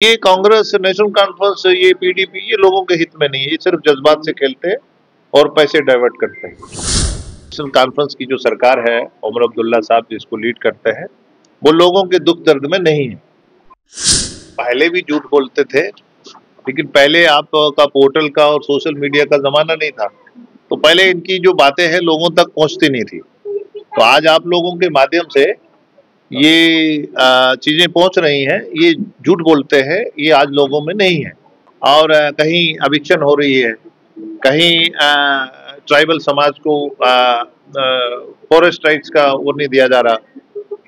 ये Congress, national conference, ये PDP, ये लोगों के हित में नहीं है। ये सिर्फ जज्बात से खेलते हैं और पैसे डाइवर्ट करते हैं। नेशनल कॉन्फ्रेंस की जो सरकार है, उमर अब्दुल्ला साहब जिसको लीड करते हैं, वो लोगों के दुख दर्द में नहीं है। पहले भी झूठ बोलते थे, लेकिन पहले आपका पोर्टल का और सोशल मीडिया का जमाना नहीं था, तो पहले इनकी जो बातें हैं लोगों तक पहुंचती नहीं थी। तो आज आप लोगों के माध्यम से ये चीजें पहुंच रही हैं। ये झूठ बोलते हैं, ये आज लोगों में नहीं है। और कहीं एविक्शन हो रही है, कहीं ट्राइबल समाज को फॉरेस्ट राइट्स का वो नहीं दिया जा रहा।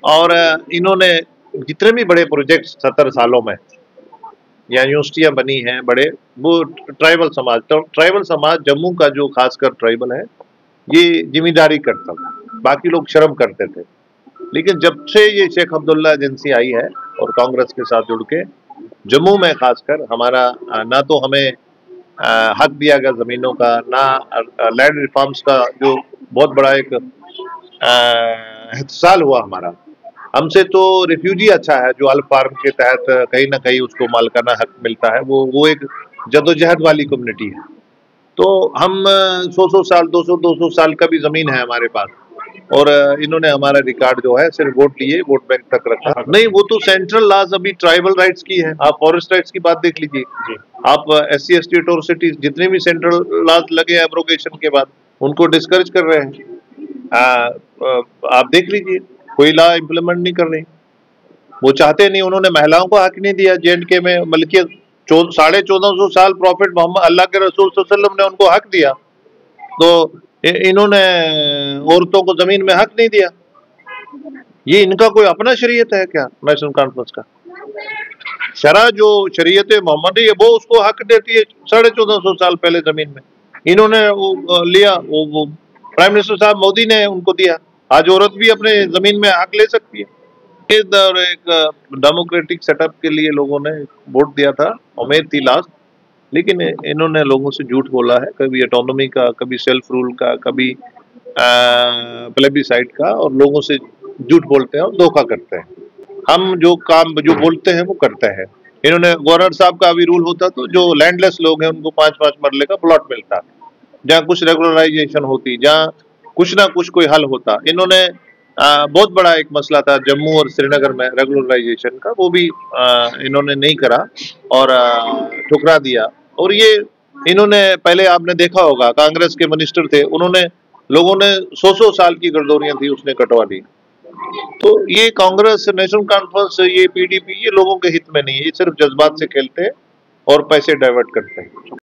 और इन्होंने जितने भी बड़े प्रोजेक्ट 70 सालों में या यूनिवर्सिटियां बनी हैं बड़े, वो ट्राइबल समाज जम्मू का जो खासकर ट्राइबल है, ये जिम्मेदारी करता था, बाकी लोग शर्म करते थे। लेकिन जब से ये शेख अब्दुल्ला एजेंसी आई है और कांग्रेस के साथ जुड़ के जम्मू में खासकर हमारा ना तो हमें हक दिया गया जमीनों का, ना लैंड रिफॉर्म्स का जो बहुत बड़ा एक इत्तिसाल हुआ हमारा। हमसे तो रिफ्यूजी अच्छा है, जो अल्फ फार्म के तहत कहीं ना कहीं उसको मालिकाना हक मिलता है। वो एक जदोजहद वाली कम्युनिटी है। तो हम 100 साल 200 साल का भी जमीन है हमारे पास, और इन्होंने हमारा रिकॉर्ड जो है सिर्फ वोट लिए, वोट बैंक तक रखा। नहीं, वो तो सेंट्रल लॉज अभी ट्राइबल राइट्स की है। आप फॉरेस्ट राइट्स की बात देख लीजिए, आप SC ST अट्रॉसिटीज जितने भी सेंट्रल लॉज लगे एब्रोगेशन के बाद, उनको डिस्करेज कर रहे हैं। आप देख लीजिए, कोई लॉ इम्प्लीमेंट नहीं कर रही। वो चाहते नहीं, उन्होंने महिलाओं को हक नहीं दिया। JNK में मलकियत 1450 साल प्रॉफिट मोहम्मद अल्लाह के रसूल सल्लल्लाहु अलैहि वसल्लम ने उनको हक दिया, तो इन्होंने औरतों को जमीन में हक नहीं दिया। ये इनका कोई अपना शरीयत है क्या? नेशनल कॉन्फ्रेंस का शरा जो शरीयत मोहम्मदी है, वो उसको हक देती है 1450 साल पहले जमीन में। इन्होंने वो लिया, वो प्राइम मिनिस्टर साहब मोदी ने उनको दिया। आज औरत भी अपने जमीन में हक ले सकती है। और एक डेमोक्रेटिक सेटअप के लिए लोगों ने वोट दिया था, उम्मीद थी लास्ट, लेकिन इन्होंने लोगों से झूठ बोला है, कभी ऑटोनॉमी का, कभी सेल्फ रूल का, कभी प्लेबिसाइड का, और लोगों से झूठ बोलते हैं और धोखा करते हैं। हम जो काम जो बोलते हैं वो करते हैं। इन्होंने, गवर्नर साहब का अभी रूल होता तो जो लैंडलेस लोग हैं उनको 5-5 मरले का प्लॉट मिलता, जहाँ कुछ रेगुलराइजेशन होती, जहाँ कुछ ना कुछ कोई हल होता। इन्होंने बहुत बड़ा एक मसला था जम्मू और श्रीनगर में रेगुलराइजेशन का, वो भी इन्होंने नहीं करा और ठुकरा दिया। और ये इन्होंने, पहले आपने देखा होगा, कांग्रेस के मिनिस्टर थे, उन्होंने, लोगों ने 100 साल की गर्दौरियां थी, उसने कटवा दी। तो ये कांग्रेस, नेशनल कॉन्फ्रेंस, ये पीडीपी, ये लोगों के हित में नहीं है। ये सिर्फ जज्बात से खेलते हैं और पैसे डाइवर्ट करते हैं।